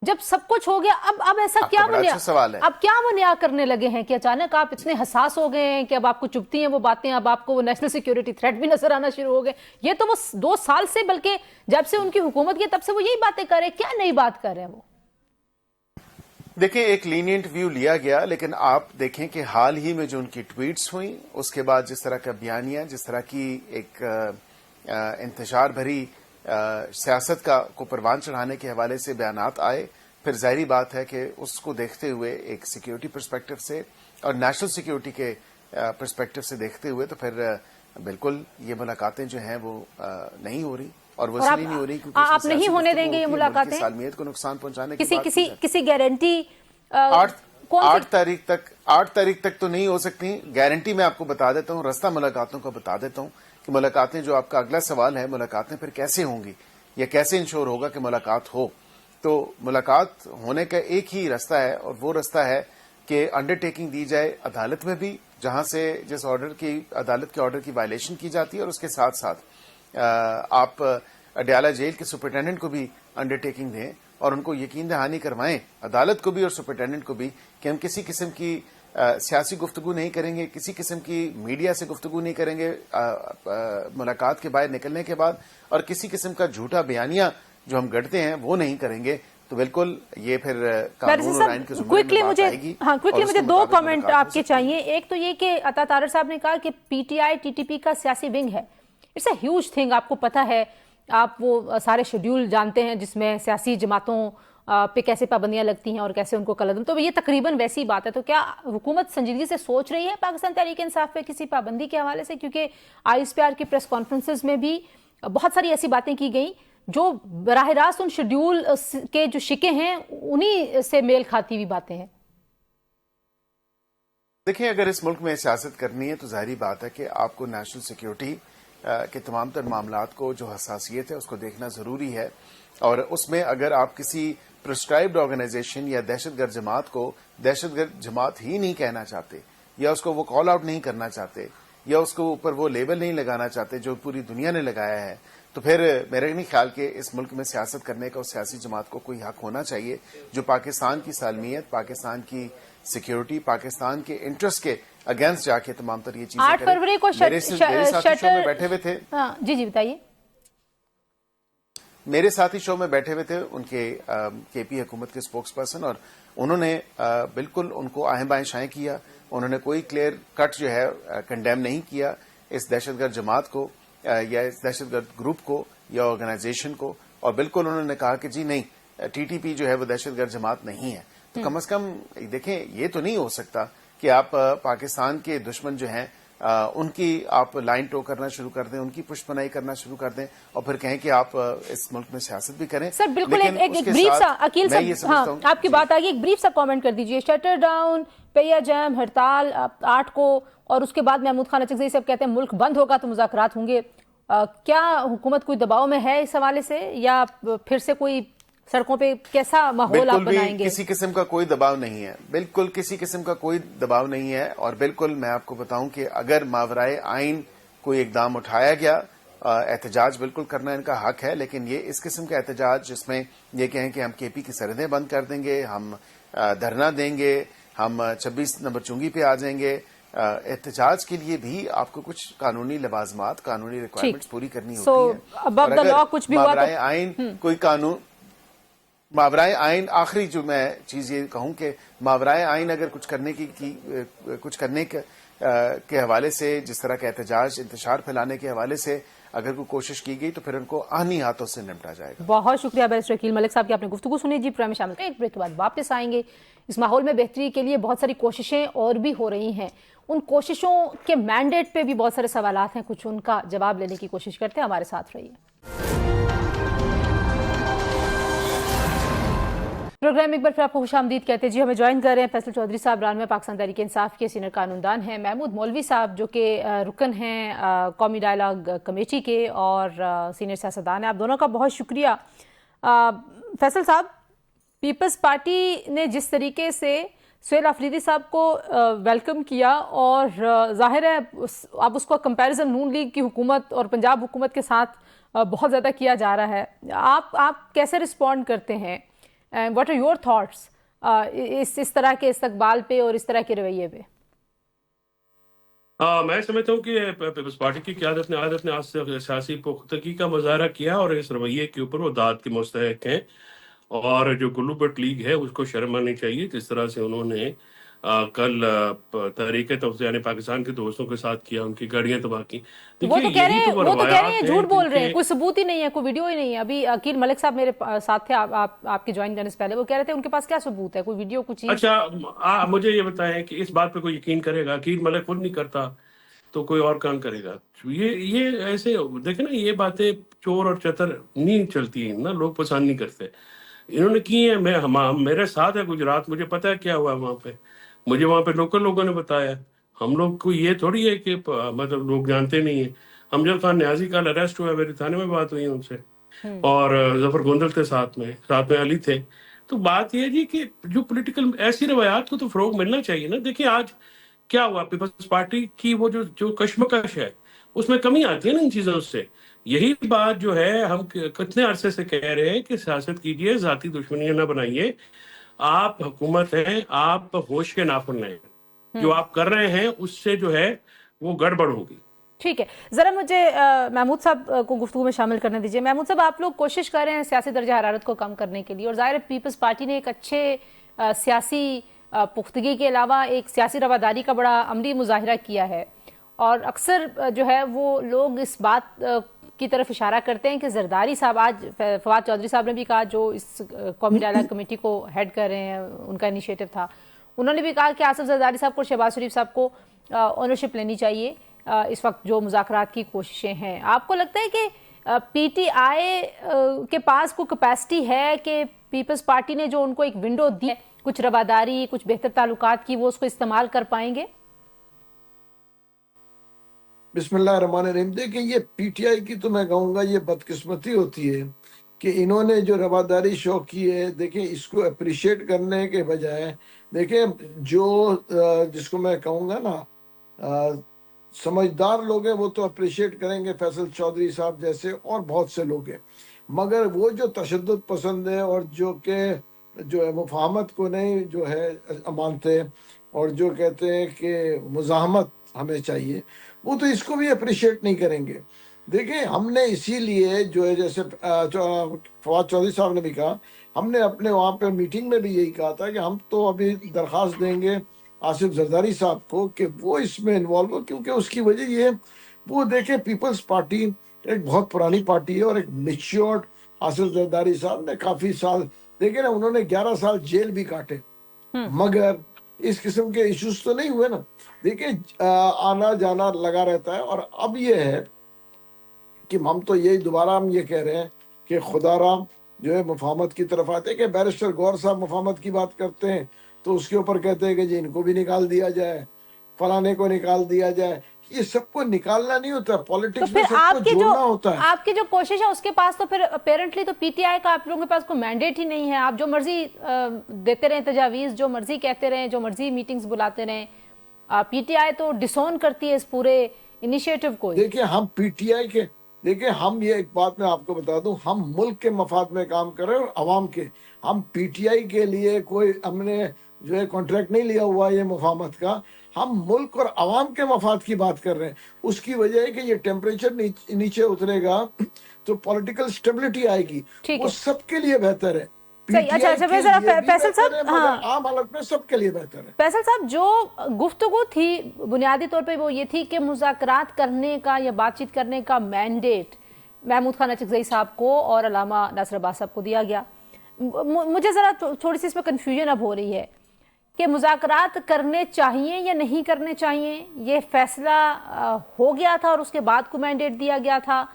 जब सब कुछ हो गया, अब ऐसा क्या बड़ा बनिया, अच्छा सवाल है। अब क्या बनिया करने लगे हैं कि अचानक आप इतने हसास हो गए हैं कि अब आपको चुभती हैं वो बातें, अब आपको वो नेशनल सिक्योरिटी थ्रेट भी नजर आना शुरू हो गए? ये तो वो 2 साल से, बल्कि जब से उनकी हुकूमत की तब से वो यही बातें कर रहे हैं। क्या नई बात कर रहे हैं वो? देखिए, एक लीनियंट व्यू लिया गया, लेकिन आप देखें कि हाल ही में जो उनकी ट्वीट्स हुई, उसके बाद जिस तरह का बयानिया, जिस तरह की एक इंतशार भरी सियासत को परवान चढ़ाने के हवाले से बयानात आए, फिर जाहिर बात है कि उसको देखते हुए एक सिक्योरिटी पर्सपेक्टिव से और नेशनल सिक्योरिटी के पर्सपेक्टिव से देखते हुए, तो फिर बिल्कुल ये मुलाकातें जो हैं वो नहीं हो रही, और वो इसलिए नहीं हो रही क्योंकि आप नहीं होने देंगे ये मुलाकातें? सालमियत को नुकसान पहुंचाने की किसी गारंटी? 8 तारीख तक तो नहीं हो सकती गारंटी। मैं आपको बता देता हूं, रास्ता मुलाकातों का बता देता हूं कि मुलाकातें, जो आपका अगला सवाल है, मुलाकातें फिर कैसे होंगी या कैसे इंश्योर होगा कि मुलाकात हो। तो मुलाकात होने का एक ही रास्ता है, और वो रास्ता है कि अंडरटेकिंग दी जाए अदालत में भी, जहां से जिस ऑर्डर की, अदालत के ऑर्डर की वायलेशन की जाती है, और उसके साथ साथ आप अडयाला जेल के सुपरिटेंडेंट को भी अंडरटेकिंग दें और उनको यकीन दहानी करवाएं, अदालत को भी और सुपरिटेंडेंट को भी, कि हम किसी किस्म की सियासी गुफ्तगू नहीं करेंगे, किसी किस्म की मीडिया से गुफ्तगू नहीं करेंगे मुलाकात के बाहर निकलने के बाद, और किसी किस्म का झूठा बयानिया जो हम गढ़ते हैं वो नहीं करेंगे। तो बिल्कुल ये फिर कानून और आइन के ज़ुमरे में बात आएगी। क्विकली मुझे 2 कमेंट आपके चाहिए। एक तो ये कि अता तारर साहब ने कहा कि पीटीआई टीटीपी का सियासी विंग है। इट्स अ ह्यूज थिंग, आपको पता है, आप वो सारे शेड्यूल जानते हैं जिसमें सियासी जमातों पे कैसे पाबंदियां लगती हैं और कैसे उनको कलअदम, तो ये तकरीबन वैसी बात है। तो क्या हुकूमत संजीदगी से सोच रही है पाकिस्तान तहरीक इंसाफ पे किसी पाबंदी के हवाले से? क्योंकि आईएसपीआर की प्रेस कॉन्फ्रेंसेज में भी बहुत सारी ऐसी बातें की गई जो बराह रास्त उन शेड्यूल के जो शिके हैं उन्हीं से मेल खाती हुई बातें हैं। देखिए, अगर इस मुल्क में सियासत करनी है तो जाहिर बात है कि आपको नेशनल सिक्योरिटी के तमाम तर मामलात को, जो हसासियत है, उसको देखना जरूरी है। और उसमें अगर आप किसी प्रिस्क्राइब्ड ऑर्गेनाइजेशन या दहशतगर्द जमात को दहशतगर्द जमात ही नहीं कहना चाहते, या उसको वो कॉल आउट नहीं करना चाहते, या उसको ऊपर वो लेबल नहीं लगाना चाहते जो पूरी दुनिया ने लगाया है, तो फिर मेरे नहीं ख्याल के इस मुल्क में सियासत करने का उस सियासी जमात को कोई हक होना चाहिए जो पाकिस्तान की सालमियत, पाकिस्तान की सिक्योरिटी, पाकिस्तान के इंटरेस्ट के अगेंस्ट जाके तमाम तर ये चीजें 8 फरवरी को मेरे साथी शो में बैठे हुए थे। जी बताइए। मेरे साथी शो में बैठे हुए थे उनके केपी हुकूमत के स्पोक्स पर्सन, और उन्होंने बिल्कुल उनको आहें बाएं शाएं किया। उन्होंने कोई क्लियर कट जो है कंडेम नहीं किया इस दहशतगर्द जमात को या इस दहशतगर्द ग्रुप को या ऑर्गेनाइजेशन को, और बिल्कुल उन्होंने कहा कि जी नहीं, टीटीपी जो है वो दहशतगर्द जमात नहीं है। तो कम से कम देखें, ये तो नहीं हो सकता कि आप पाकिस्तान के दुश्मन जो हैं उनकी आप लाइन टो करना शुरू कर दें, उनकी पुष्पनाई करना शुरू कर दें, और फिर कहें कि आप इस मुल्क में सियासत भी करें। सर बिल्कुल एक ब्रीफ सा, अकील साहब, हाँ, आपकी बात आ गई, एक ब्रीफ सा कमेंट कर दीजिए। शटर डाउन, पहिया जैम, हड़ताल 8 को, और उसके बाद महमूद खान अचकज़ई साहब कहते हैं मुल्क बंद होगा तो मुज़ाकरात होंगे। क्या हुकूमत कोई दबाव में है इस हवाले से, या फिर से कोई सड़कों पे कैसा माहौल आप बनाएंगे? किसी किस्म का कोई दबाव नहीं है, बिल्कुल किसी किस्म का कोई दबाव नहीं है। और बिल्कुल मैं आपको बताऊं कि अगर मावराए आइन कोई इकदाम उठाया गया, एहतजाज बिल्कुल करना इनका हक है, लेकिन ये इस किस्म का एहतजाज जिसमें ये कहें कि हम केपी की सरहदें बंद कर देंगे, हम धरना देंगे, हम 26 नंबर चुंगी पे आ जाएंगे, एहतजाज के लिए भी आपको कुछ कानूनी लवाजमात, कानूनी रिक्वायरमेंट्स पूरी करनी होती है। अब द लॉ कुछ भी हुआ तो आइन कोई कानून, मावराए आइन, आखिरी जो मैं चीज ये कहूं कि मावराए आइन अगर कुछ करने के हवाले से, जिस तरह का एहतजाज, इंतशार फैलाने के हवाले से अगर कोई कोशिश की गई तो फिर उनको आनी हाथों से निपटा जाएगा। बहुत शुक्रिया बैरिस्टर अकील मलिक साहब की, आपने गुफ्तगू सुनी। जी प्रोग्राम में शामिल, एक ब्रेक के बाद वापस आएंगे। इस माहौल में बेहतरी के लिए बहुत सारी कोशिशें और भी हो रही हैं, उन कोशिशों के मैंडेट पे भी बहुत सारे सवालात हैं, कुछ उनका जवाब लेने की कोशिश करते हैं। हमारे साथ रहिए। प्रोग्राम एक बार फिर आपको खुशामदीद कहते हैं। जी हमें ज्वाइन कर रहे हैं फैसल चौधरी साहब, रान में पाकिस्तान तहरीक इंसाफ के सीनियर कानूनदान हैं, महमूद मौलवी साहब जो कि रुकन हैं कौमी डायलॉग कमेटी के और सीनियर सियासतदान हैं। आप दोनों का बहुत शुक्रिया। फैसल साहब, पीपल्स पार्टी ने जिस तरीके से सुहेल अफरीदी साहब को वेलकम किया, और जाहिर है अब उसको कंपैरिजन नून लीग की हुकूमत और पंजाब हुकूमत के साथ बहुत ज़्यादा किया जा रहा है, आप कैसे रिस्पॉन्ड करते हैं व्हाट आर योर थॉट्स इस तरह के इस्तकबाल पे और इस तरह के रवैये पे? मैं समझता हूँ कि पीपल्स पार्टी की क़यादत ने आज से सियासी पुख्तगी का मुजाहरा किया और इस रवैये के ऊपर वो दाद के मुस्तहिक हैं। और जो गुल्लू बट लीग है उसको शर्म आनी चाहिए जिस तरह से उन्होंने कल तहरीक तवज़िया यानी पाकिस्तान के दोस्तों के साथ किया, उनकी गाड़ियां तबाह की। वो देखिए तो कह रहे यही हैं तो वो वो तो कह रहे हैं रवायात झूठ हैं बोल रहे हैं, जिनके कोई सबूत ही नहीं है, कोई वीडियो ही नहीं है। अभी अकील मलिक साहब मेरे साथ थे आपके ज्वाइन करने से पहले, वो कह रहे थे उनके पास क्या सबूत है, कोई वीडियो कुछ चीज? अच्छा मुझे ये बताएं कि इस बात पे कोई यकीन करेगा? अकील मलिक खुद नहीं करता तो कोई और काम करेगा? ये ऐसे देखे ना, ये बातें चोर और चतर नहीं चलती हैं ना, लोग पसंद नहीं करते। इन्होंने की है, मेरे साथ है गुजरात, मुझे पता है क्या हुआ वहां पे, मुझे वहां पे लोकल लोगों ने बताया। हम लोग को ये थोड़ी है कि मतलब लोग जानते नहीं है। अमजद खान न्याजी कल अरेस्ट हुआ, मेरे थाने में बात हुई उनसे, और जफर गोंदल थे साथ में अली थे। तो बात यह है जी कि जो पॉलिटिकल ऐसी रवायात को तो फरोग मिलना चाहिए ना। देखिए आज क्या हुआ, पीपल्स पार्टी की वो जो कश्मकश है उसमें कमी आती है ना इन चीजों से। यही बात जो है हम कितने अरसे से कह रहे हैं कि सियासत कीजिए, जाती दुश्मनियां ना बनाइए। आप हुकूमत हैं, आप होश के नाखुन हैं, जो आप कर रहे हैं उससे जो है वो गड़बड़ होगी। ठीक है, जरा मुझे महमूद साहब को गुफ्तगू में शामिल करने दीजिए। महमूद साहब, आप लोग कोशिश कर रहे हैं सियासी दर्जा हरारत को कम करने के लिए, और जाहिर है पीपल्स पार्टी ने एक अच्छे सियासी पुख्तगी के अलावा एक सियासी रवादारी का बड़ा अमली मुजाहिरा किया है। और अक्सर जो है वो लोग इस बात की तरफ इशारा करते हैं कि जरदारी साहब, आज फवाद चौधरी साहब ने भी कहा जो इस कौमी डायलॉग कमेटी को हेड कर रहे हैं, उनका इनिशिएटिव था, उन्होंने भी कहा कि आसिफ जरदारी साहब को, शहबाज शरीफ साहब को ओनरशिप लेनी चाहिए इस वक्त जो मुज़ाकरात की कोशिशें हैं। आपको लगता है कि पीटीआई के पास कोई कैपेसिटी है कि पीपल्स पार्टी ने जो उनको एक विंडो दी है कुछ रवादारी, कुछ बेहतर ताल्लुकात की, वो उसको इस्तेमाल कर पाएंगे? बिस्मिल्लाहिर्रहमानिर्रहीम। देखिए ये पीटीआई की तो मैं कहूँगा ये बदकिस्मती होती है कि इन्होंने जो रवादारी शो की है, देखिए इसको अप्रिशिएट करने के बजाय, देखिए जो जिसको मैं कहूँगा ना समझदार लोग हैं वो तो अप्रिशिएट करेंगे, फैसल चौधरी साहब जैसे और बहुत से लोग हैं, मगर वो जो तशद्दुद पसंद है और जो है मुफाहमत को नहीं जो है मानते और जो कहते हैं कि मुज़ाहमत हमें चाहिए, वो तो इसको भी अप्रिशिएट नहीं करेंगे। देखिए हमने इसीलिए जो है जैसे फवाद चौधरी साहब ने भी कहा, हमने अपने वहाँ पे मीटिंग में भी यही कहा था कि हम तो अभी दरख्वास्त देंगे आसिफ जरदारी साहब को कि वो इसमें इन्वॉल्व हो, क्योंकि उसकी वजह ये वो देखे पीपल्स पार्टी एक बहुत पुरानी पार्टी है और एक मैच्योर्ड आसिफ जरदारी साहब ने काफ़ी साल देखे ना, उन्होंने 11 साल जेल भी काटे, मगर इस किस्म के इश्यूज तो नहीं हुए ना। देखिए आना जाना लगा रहता है। और अब ये है कि हम तो यही दोबारा हम ये कह रहे हैं कि खुदारा जो है मुफाहमत की तरफ आते हैं कि बैरिस्टर गौर साहब मुफाहमत की बात करते हैं तो उसके ऊपर कहते हैं कि जी इनको भी निकाल दिया जाए, फलाने को निकाल दिया जाए। ये सबको निकालना नहीं होता, पॉलिटिक्स में सबको जोड़ना होता है। आपकी जो कोशिश है उसके पास तो फिर अपेरेंटली तो पीटीआई का आप लोगों के पास कोई मैंडेट ही नहीं है। आप जो मर्जी देते रहे तजावीज, जो मर्जी कहते रहे, जो मर्जी मीटिंग्स बुलाते रहे, पीटीआई तो डिसोन करती है इस पूरे इनिशिएटिव को। देखिए हम पीटीआई के, देखिए हम ये एक बात मैं आपको बता दूं, हम मुल्क के मफाद में काम कर रहे हैं और अवाम के। हम पीटीआई के लिए कोई हमने जो है कॉन्ट्रैक्ट नहीं लिया हुआ ये मुफाहमत का, हम मुल्क और अवाम के मफाद की बात कर रहे हैं। उसकी वजह है कि ये टेम्परेचर नीचे उतरेगा तो पॉलिटिकल स्टेबिलिटी आएगी, वो सबके लिए बेहतर है। अच्छा फैसल साहब, आम हालत में सबके लिए बेहतर है। फैसल साहब, जो गुफ्तगू थी बुनियादी तौर पे वो ये थी कि मुज़ाकरात करने का या बातचीत करने का मैंडेट महमूद खान अचकज़ई साहब को और अल्लामा नासिर अब्बास साहब को दिया गया। मुझे ज़रा थोड़ी सी इसमें कन्फ्यूजन अब हो रही है कि मुज़ाकरात करने चाहिए या नहीं करने चाहिए। ये फैसला हो गया था और उसके बाद को मैंडेट दिया गया था,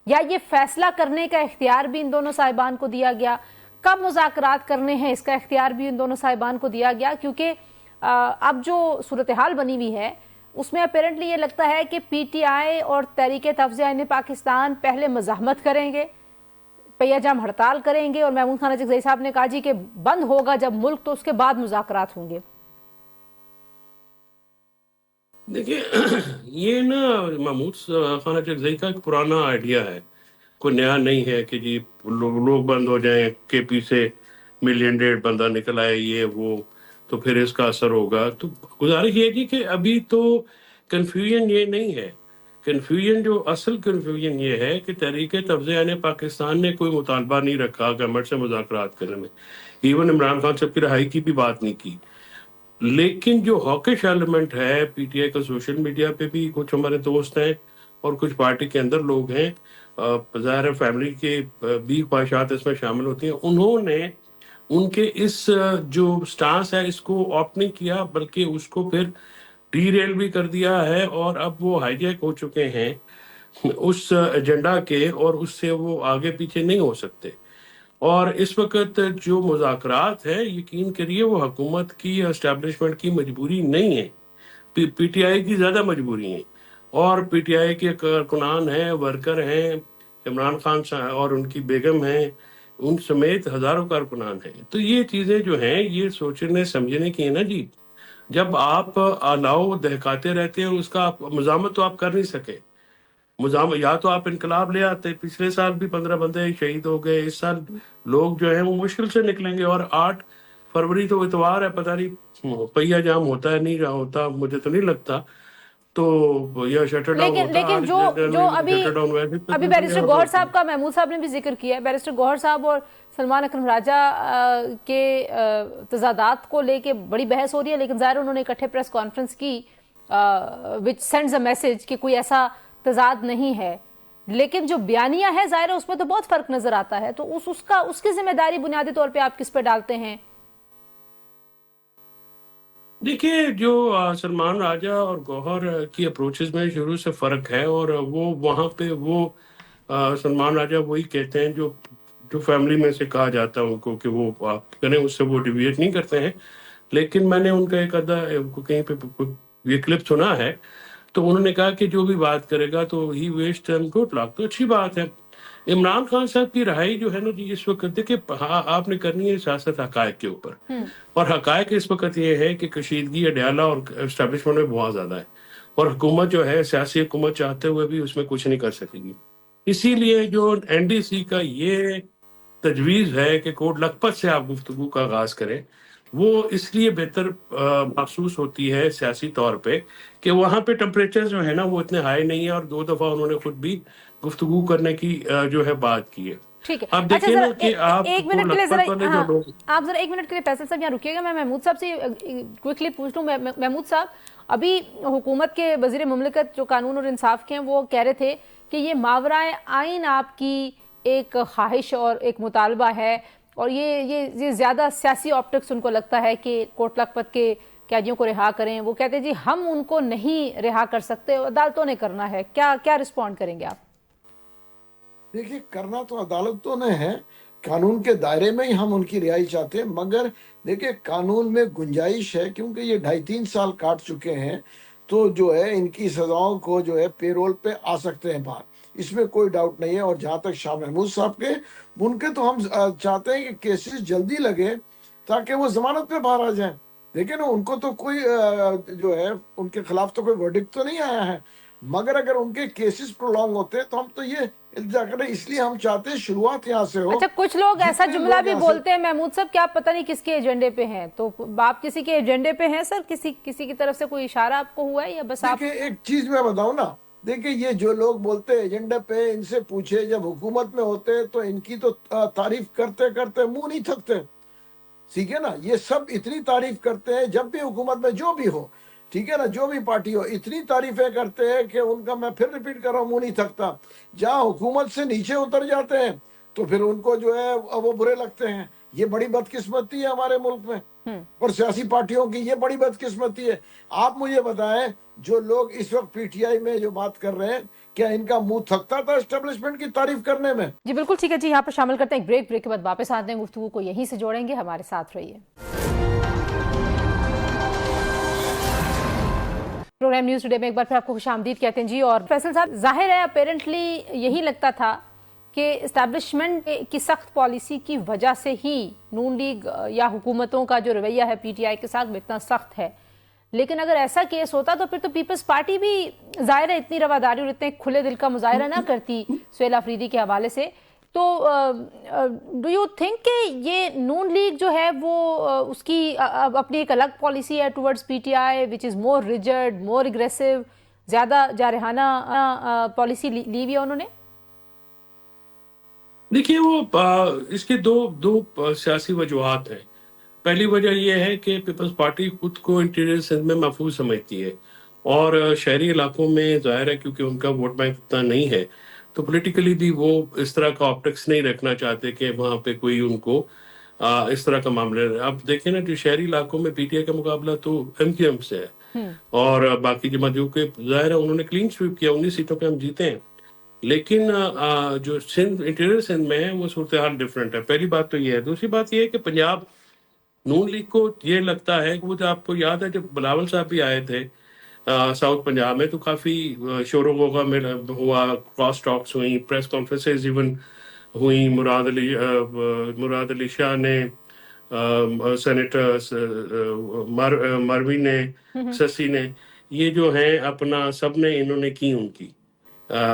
या ये फैसला करने का इख्तियार भी इन दोनों साहिबान को दिया गया? कब मुज़ाकरात करने हैं इसका इख्तियार भी इन दोनों साहिबान को दिया गया? क्योंकि अब जो सूरत हाल बनी हुई है उसमें अपेरेंटली ये लगता है कि पीटीआई और तहरीक तवज़िया पाकिस्तान पहले मज़ाहमत करेंगे, पहिया-जाम हड़ताल करेंगे, और महमूद खान अचकज़ई साहब ने कहा जी कि बंद होगा जब मुल्क तो उसके बाद मुज़ाकरात होंगे। देखिए ये ना महमूद खान अचकज़ई का एक पुराना आइडिया है, कोई नया नहीं है कि जी लोग बंद हो जाएं केपी से मिलियन 1.5 बंदा निकल आए ये वो, तो फिर इसका असर होगा। तो गुजारिश ये थी कि अभी तो कन्फ्यूजन ये नहीं है, कन्फ्यूजन जो असल कन्फ्यूजन ये है कि तहरीक तफ्ज़-ए पाकिस्तान ने कोई मुतालबा नहीं रखा गवर्नमेंट से मुज़ाकरात करने में, इवन इमरान खान साहब की रिहाई की भी बात नहीं की। लेकिन जो हॉकिश एलिमेंट है पीटीआई का, सोशल मीडिया पे भी कुछ हमारे दोस्त हैं और कुछ पार्टी के अंदर लोग हैं, ज़ाहिर है फैमिली के भी ख्वाहिशात इसमें शामिल होती हैं, उन्होंने उनके इस जो स्टांस है इसको ऑप्ट नहीं किया, बल्कि उसको फिर डीरेल भी कर दिया है, और अब वो हाईजैक हो चुके हैं उस एजेंडा के, और उससे वो आगे पीछे नहीं हो सकते। और इस वक्त जो मुज़ाकरात है, यकीन करिए वो हुकूमत की, एस्टैब्लिशमेंट की मजबूरी नहीं है, पीटीआई की ज़्यादा मजबूरी है। और पीटीआई के कारकुनान हैं, वर्कर हैं, इमरान खान और उनकी बेगम हैं, उन समेत हज़ारों कारकुनान हैं। तो ये चीज़ें जो हैं ये सोचने समझने की है ना जी। जब आप अलाव दहकाते रहते हैं, उसका आप मज़ामत तो आप कर नहीं सके। या तो आप इनकलाब ले आते, पिछले साल भी 15 बंदे शहीद हो गए, इस साल लोग जो हैं वो मुश्किल से निकलेंगे। और 8 फरवरी तो इतवार है, पता नहीं पहिया जाम होता है नहीं रहा होता, मुझे तो नहीं लगता, तो या शटर डाउन लेकिन होता लेकिन जो अभी बैरिस्टर गौहर साहब का महमूद साहब ने भी जिक्र किया है, बैरिस्टर गौहर साहब और सलमान अकरम राजा के तजादात को लेके बड़ी बहस हो रही है, लेकिन ज़ाहिर उन्होंने इकट्ठे प्रेस कॉन्फ्रेंस की विच सेंड्स अ मैसेज कि कोई ऐसा तजाद नहीं है। लेकिन जो बयानिया है ज़ाहिर है उसमें तो बहुत फर्क नजर आता है, तो उसकी जिम्मेदारी बुनियादी तौर पे आप किस पे डालते हैं? देखिए, जो सलमान राजा और गौहर की अप्रोचेस में शुरू से फ़र्क है, और वो वहाँ पे वो सलमान राजा वही कहते हैं जो जो फैमिली में से कहा जाता है उनको कि वो आप करें, उससे वो डिविएट नहीं करते हैं। लेकिन मैंने उनका एक आधा कहीं पे ये क्लिप सुना है, तो उन्होंने कहा कि जो भी बात करेगा तो ही वेस्ट एंड गुड लक, तो अच्छी बात है। इमरान खान साहब की रिहाई जो है ना जी, इस वक्त देखिए आपने करनी है सियासत हकायक के ऊपर, और हकायक इस वक्त ये है कि कशीदगी अडयाला और एस्टेब्लिशमेंट में बहुत ज्यादा है, और हुकूमत जो है सियासी हुकूमत चाहते हुए भी उसमें कुछ नहीं कर सकेगी। इसीलिए जो एनडीसी का ये तजवीज़ है कि कोट लखपत से आप गुफ्तगू का आगाज करें, वो इसलिए बेहतर महसूस होती है सियासी तौर पे कि वहाँ पे टेम्परेचर जो है ना वो इतने हाई नहीं है, और 2 दफा उन्होंने खुद भी गुफ्तगू करने की जो है बात की है। ठीक है, आप देखिए ना कि आप एक मिनट के लिए जरा आप जरा 1 मिनट के लिए फैसल साहब यहाँ रुकिएगा, मैं महमूद साहब से क्विकली पूछ लूँ। महमूद साहब, अभी हुकूमत के वजीर मुमलिकत जो कानून और इंसाफ के हैं वो कह रहे थे कि ये मावराए आइन आपकी एक ख्वाहिश और एक मुतालबा है, और ये ज्यादा सियासी ऑप्टिक्स उनको लगता है कि कोट लखपत के कैदियों को रिहा करें। वो कहते हैं जी हम उनको नहीं रिहा कर सकते, अदालतों ने करना है। क्या रिस्पॉन्ड करेंगे आप? देखिए, करना तो अदालतों ने है, कानून के दायरे में ही हम उनकी रिहाई चाहते हैं, मगर देखिए कानून में गुंजाइश है, क्योंकि ये 2.5-3 साल काट चुके हैं, तो जो है इनकी सजाओं को जो है पेरोल पे आ सकते हैं बाहर, इसमें कोई डाउट नहीं है। और जहाँ तक शाह महमूद साहब के, उनके तो हम चाहते हैं कि केसेस जल्दी लगे ताकि वो जमानत पे बाहर आ जाएं। देखिए ना, उनको तो कोई जो है उनके खिलाफ तो कोई वर्डिक्ट तो नहीं आया है, मगर अगर उनके केसेस प्रोलॉन्ग होते तो हम तो ये इल्जा करें, इसलिए हम चाहते हैं शुरुआत यहाँ से हो। अच्छा, कुछ लोग ऐसा जुमला भी बोलते हैं महमूद साहब कि आप पता नहीं किसके एजेंडे पे हैं, तो आप किसी के एजेंडे पे हैं सर? किसी की तरफ से कोई इशारा आपको हुआ है या बस आप? देखिए, एक चीज मैं बताऊं ना, देखिए ये जो लोग बोलते हैं एजेंडे पे, इनसे पूछे जब हुकूमत में होते तो इनकी तो तारीफ करते करते मुंह नहीं थकते, ठीक है ना। ये सब इतनी तारीफ करते हैं जब भी हुकूमत में जो भी हो, ठीक है ना, जो भी पार्टी हो, इतनी तारीफें करते हैं कि उनका मैं फिर रिपीट कर रहा हूँ मुंह नहीं थकता। जहाँ हुकूमत से नीचे उतर जाते हैं तो फिर उनको जो है वो बुरे लगते हैं। ये बड़ी बदकिस्मती है हमारे मुल्क में, और सियासी पार्टियों की ये बड़ी बदकिस्मती है। आप मुझे बताएं, जो लोग इस वक्त पीटीआई में जो बात कर रहे हैं, क्या इनका मुंह थकता था एस्टेब्लिशमेंट की तारीफ करने में? जी बिल्कुल ठीक है जी, यहाँ पर शामिल करते हैं एक ब्रेक के बाद वापस आते हैं, गुफ्तगू को यहीं से जोड़ेंगे, हमारे साथ रहिए। प्रोग्राम न्यूज टुडे में एक बार फिर आपको खुशामदीद कहते हैं जी। और फैसल साहब, जाहिर है अपेरेंटली यही लगता था कि एस्टैब्लिशमेंट की सख्त पॉलिसी की वजह से ही नून लीग या हुकूमतों का जो रवैया है पीटीआई के साथ इतना सख्त है, लेकिन अगर ऐसा केस होता तो फिर तो पीपल्स पार्टी भी जाहिर है इतनी रवादारी और इतने खुले दिल का मुजाहरा ना करती सुहेल अफरीदी के हवाले से। تو ڈو یو تھنک کہ یہ نون لیگ جو ہے وہ اس کی اپنی ایک الگ پالیسی ہے towards P T I which is more rigid more aggressive, زیادہ جارحانہ پالیسی لی ہوئی ہے انہوں نے؟ دیکھیے وہ اس کے دو سیاسی وجوہات ہیں. پہلی وجہ یہ ہے کہ پیپلز پارٹی خود کو انٹیریئر سندھ میں محفوظ سمجھتی ہے، اور شہری علاقوں میں ظاہر ہے کیونکہ ان کا ووٹ بینک اتنا نہیں ہے تو پولیٹیکلی بھی وہ اس طرح کا آپٹکس نہیں رکھنا چاہتے کہ وہاں پہ کوئی ان کو اس طرح کا معاملہ ہے. اب دیکھیں نا جو شہری علاقوں میں پی ٹی آئی کا مقابلہ تو ایم کیو ایم سے ہے، اور باقی جماعت جو کہ ظاہر ہے انہوں نے کلین سویپ کیا، 19 سیٹوں پہ ہم جیتے ہیں. لیکن جو سندھ انٹیریئر سندھ میں ہے وہ صورتحال ڈفرینٹ ہے. پہلی بات تو یہ ہے. دوسری بات یہ ہے کہ پنجاب نون لیگ کو یہ لگتا ہے کہ وہ جو آپ کو یاد ہے جب بلاول صاحب بھی آئے تھے ساؤتھ پنجاب میں تو کافی شور و غوغا میں ہوا، کراس ٹاکس ہوئیں، پریس کانفرنسز ایون ہوئیں. مراد علی شاہ نے، سینیٹر مروی نے، سسی نے، یہ جو ہیں اپنا سب نے انہوں نے کی ان کی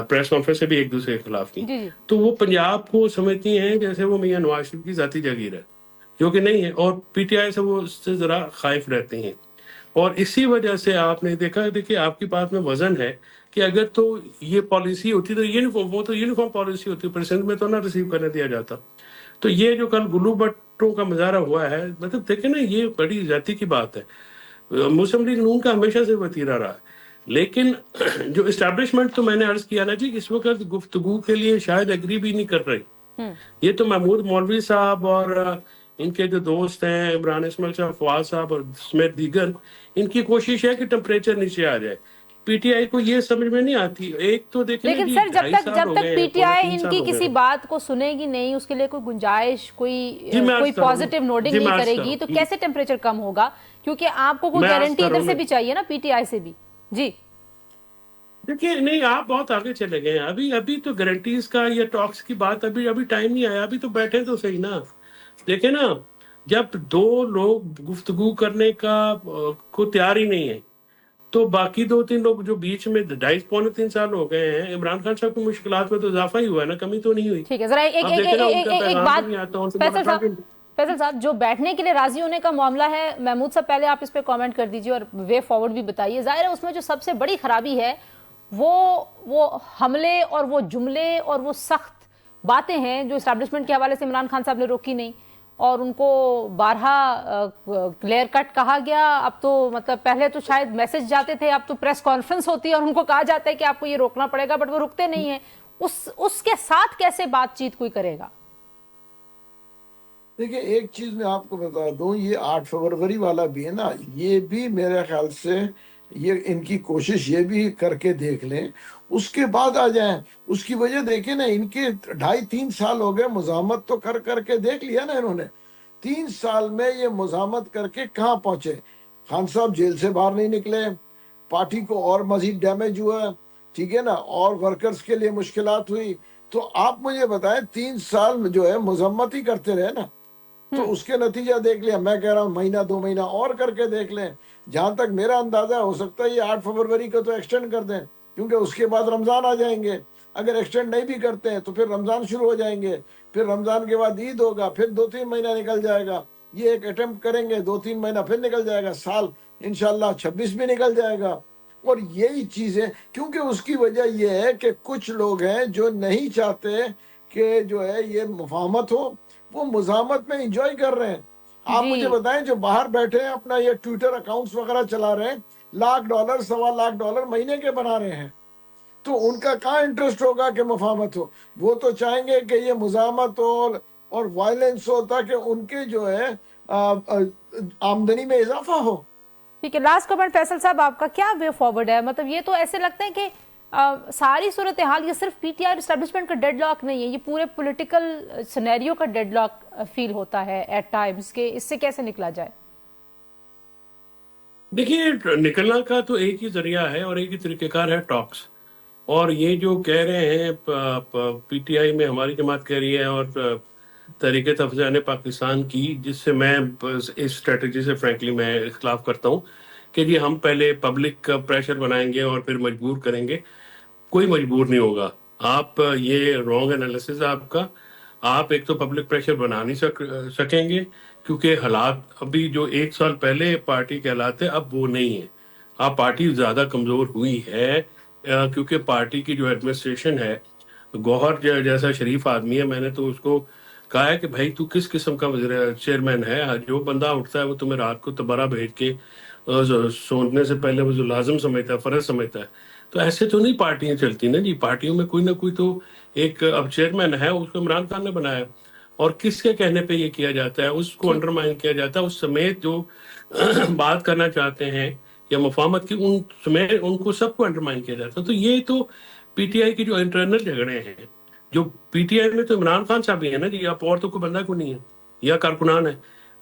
پریس کانفرنس سے بھی ایک دوسرے کے خلاف کی. تو وہ پنجاب کو سمجھتی ہیں جیسے وہ میاں نواز شریف کی ذاتی جاگیر ہے، جو کہ نہیں ہے، اور پی ٹی آئی سے وہ اس سے ذرا خائف رہتے ہیں. اور اسی وجہ سے آپ نے دیکھا، دیکھیے آپ کی بات میں وزن ہے کہ اگر تو یہ پالیسی ہوتی تو یونیفارم پالیسی ہوتی، پر سندھ میں تو نہ ریسیو کرنے دیا جاتا. تو یہ جو کل گلو بٹوں کا مظاہرہ ہوا ہے، مطلب دیکھیں نا یہ بڑی زیادتی کی بات ہے. مسلم لیگ نون کا ہمیشہ سے وتیرہ رہا ہے، لیکن جو اسٹیبلشمنٹ تو میں نے عرض کیا نا جی اس وقت گفتگو کے لیے شاید ایگری بھی نہیں کر رہی. یہ تو محمود مولوی صاحب اور ان کے جو دوست ہیں عمران اسماعیل صاحب، فواد صاحب اور سمیت دیگر، ان کی کوشش ہے کہ ٹمپریچر نیچے آ جائے. پی ٹی آئی کو یہ سمجھ میں نہیں آتی. ایک تو دیکھیں لیکن سر جب تک پی ٹی آئی ان کی کسی بات کو سنے گی نہیں، اس کے لیے کوئی گنجائش، کوئی پازیٹیو نوٹنگ نہیں کرے گی تو کیسے ٹیمپریچر کم ہوگا؟ کیونکہ آپ کو کوئی گارنٹی ادھر سے بھی چاہیے نا، پی ٹی آئی سے بھی. جی دیکھیے، نہیں آپ بہت آگے چلے گئے ہیں. ابھی تو گارنٹیز کا یا ٹاکس کی بات ابھی ٹائم نہیں آیا. ابھی تو بیٹھے تو صحیح نا. دیکھیں نا، جب دو لوگ گفتگو کرنے کو تیار ہی نہیں ہے تو باقی 2-3 لوگ جو بیچ میں 2.5-3 سال ہو گئے ہیں، عمران خان صاحب کی مشکلات میں تو اضافہ ہی ہوا ہے نا، کمی تو نہیں ہوئی. ٹھیک ہے، ذرا ایک بات فیصل صاحب، جو بیٹھنے کے لیے راضی ہونے کا معاملہ ہے، محمود صاحب پہلے آپ اس پہ کامنٹ کر دیجئے اور وے فارورڈ بھی بتائیے. ظاہر ہے اس میں جو سب سے بڑی خرابی ہے وہ حملے اور وہ جملے اور وہ سخت باتیں ہیں جو اسٹیبلشمنٹ کے حوالے سے عمران خان صاحب نے روکی نہیں، اور ان کو بارہا کلیئر کٹ کہا گیا. اب تو مطلب پہلے تو شاید میسج جاتے تھے، اب تو پریس کانفرنس ہوتی ہے اور ان کو کہا جاتا ہے کہ آپ کو یہ روکنا پڑے گا، بٹ وہ رکتے نہیں ہیں. اس کے ساتھ کیسے بات چیت کوئی کرے گا؟ دیکھیں ایک چیز میں آپ کو بتا دوں، یہ 8 فروری والا بھی ہے نا، یہ بھی میرے خیال سے یہ ان کی کوشش یہ بھی کر کے دیکھ لیں، اس کے بعد آ جائیں. اس کی وجہ دیکھیں نا، ان کے 2.5-3 سال ہو گئے مزاحمت تو کر کے دیکھ لیا نا انہوں نے. 3 سال میں یہ مزاحمت کر کے کہاں پہنچے؟ خان صاحب جیل سے باہر نہیں نکلے، پارٹی کو اور مزید ڈیمیج ہوا، ٹھیک ہے نا، اور ورکرز کے لیے مشکلات ہوئی. تو آپ مجھے بتائیں 3 سال جو ہے مذمت ہی کرتے رہے نا، تو اس کے نتیجہ دیکھ لیا. میں کہہ رہا ہوں 1-2 مہینہ اور کر کے دیکھ لیں. جہاں تک میرا اندازہ ہو سکتا ہے یہ 8 فروری کو تو ایکسٹینڈ کر دیں، کیونکہ اس کے بعد رمضان آ جائیں گے. اگر ایکسٹینڈ نہیں بھی کرتے ہیں تو پھر رمضان شروع ہو جائیں گے، پھر رمضان کے بعد عید ہوگا، پھر 2-3 مہینہ نکل جائے گا. یہ ایک اٹیمپٹ کریں گے، 2-3 مہینہ پھر نکل جائے گا، سال انشاءاللہ 26 بھی نکل جائے گا. اور یہی چیزیں، کیونکہ اس کی وجہ یہ ہے کہ کچھ لوگ ہیں جو نہیں چاہتے کہ جو ہے یہ مفاہمت ہو، وہ مزاحمت میں انجوائے کر رہے ہیں. آپ مجھے بتائیں جو باہر بیٹھے ہیں اپنا یہ ٹویٹر اکاؤنٹس وغیرہ چلا رہے ہیں، $1,00,000 $1,25,000 مہینے کے بنا رہے ہیں، تو ان کا کہاں انٹرسٹ ہوگا کہ مفاہمت ہو؟ وہ تو چاہیں گے کہ یہ مزاحمت ہو اور وائلنس ہو تاکہ ان کے جو ہے آمدنی میں اضافہ ہو. ٹھیک ہے، لاسٹ کمنٹ فیصل صاحب آپ کا کیا وے فارورڈ ہے؟ مطلب یہ تو ایسے لگتا ہے کہ ساری صورتحال یہ صرف پی ٹی آئی اسٹیبلشمنٹ کا ڈیڈ لاک نہیں ہے، یہ پورے پولیٹیکل سینیریو کا ڈیڈ لاک فیل ہوتا ہے ایٹ ٹائمز، کہ اس سے کیسے نکلا جائے؟ دیکھیے نکلنا کا تو ایک ہی ذریعہ ہے اور ایک ہی طریقہ کار ہے، ٹاکس. اور یہ جو کہہ رہے ہیں پی ٹی آئی میں ہماری جماعت کہہ رہی ہے اور تحریک تفضیان پاکستان کی، جس سے میں اس اسٹریٹجی سے فرینکلی میں اختلاف کرتا ہوں کہ جی ہم پہلے پبلک کا پریشر بنائیں گے اور پھر مجبور کریں گے. کوئی مجبور نہیں ہوگا. آپ یہ رانگ انالیسز ہے آپ کا. آپ ایک تو پبلک پریشر بنا نہیں سکیں گے کیونکہ حالات ابھی جو 1 سال پہلے پارٹی کے حالات تھے اب وہ نہیں ہے. آپ پارٹی زیادہ کمزور ہوئی ہے کیونکہ پارٹی کی جو ایڈمنسٹریشن ہے, گوہر جیسا شریف آدمی ہے, میں نے تو اس کو کہا ہے کہ بھائی تو کس قسم کا چیئرمین ہے, جو بندہ اٹھتا ہے وہ تمہیں رات کو تبرہ بھیج کے سوچنے سے پہلے وہ جو لازم سمجھتا ہے, فرض سمجھتا ہے. تو ایسے تو نہیں پارٹیاں چلتی نا جی. پارٹیوں میں کوئی نہ کوئی تو ایک اب چیئرمین ہے, اس کو عمران خان نے بنایا, اور کس کے کہنے پہ یہ کیا جاتا ہے, اس کو انڈرمائن کیا جاتا ہے, اس سمیت جو بات کرنا چاہتے ہیں یا مفاہمت کی ان سمیت ان کو سب کو انڈرمائن کیا جاتا ہے. تو یہ تو پی ٹی آئی کے جو انٹرنل جھگڑے ہیں, جو پی ٹی آئی میں تو عمران خان صاحب ہی ہے نا جی, آپ اور تو کوئی بندہ کو نہیں ہے یا کارکنان ہے,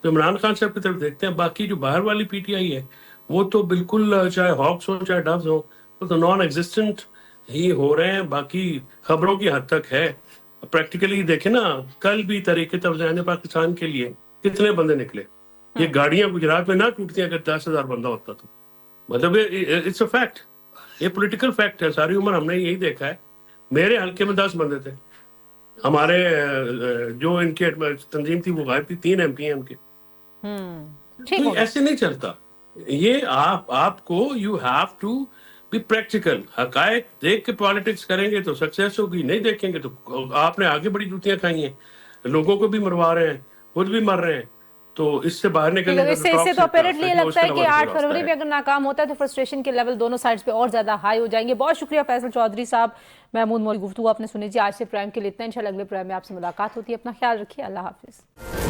تو عمران خان صاحب کی طرف دیکھتے ہیں. باقی جو باہر والی پی ٹی آئی ہے وہ تو بالکل چاہے ہاکس ہو چاہے ڈوز ہو وہ تو نان ایگزسٹنٹ ہی ہو رہے ہیں. باقی خبروں کی حد تک ہے. پریکٹیکلی دیکھیں نا, کل بھی تحریک توسیع پاکستان کے لیے کتنے بندے نکلے. یہ گاڑیاں گجرات میں نہ ٹوٹتی اگر 10,000 بندہ ہوتا تو. مطلب اٹس اے فیکٹ, یہ پولیٹیکل فیکٹ ہے. ساری عمر ہم نے یہی دیکھا ہے. میرے حلقے میں 10 بندے تھے, ہمارے جو ان کے تنظیم تھی وہ غائب تھی, 3 MP ہیں ان کے. تو ایسے نہیں چلتا یہ. آپ کو you have to be practical. حقائق دیکھ کے پالیٹکس کریں گے تو سکسیس ہوگی, نہیں دیکھیں گے تو آپ نے آگے بڑی جوتیاں کھائی ہیں, لوگوں کو بھی مروا رہے ہیں, خود بھی مر رہے ہیں. تو اس سے باہر نکلنے کا اس سے تو اپیرنٹلی یہ لگتا ہے کہ 8 فروری بھی اگر ناکام ہوتا ہے تو فرسٹریشن کے لیول دونوں سائڈز پہ اور زیادہ ہائی ہو جائیں گے. بہت شکریہ فیصل چودھری صاحب, محمود مول گفتگو آپ نے سنی جی. آج سے پرائم کے لیے اتنا, انشاءاللہ اگلے پرائم میں آپ سے ملاقات ہوتی ہے. اپنا خیال رکھیے, اللہ حافظ.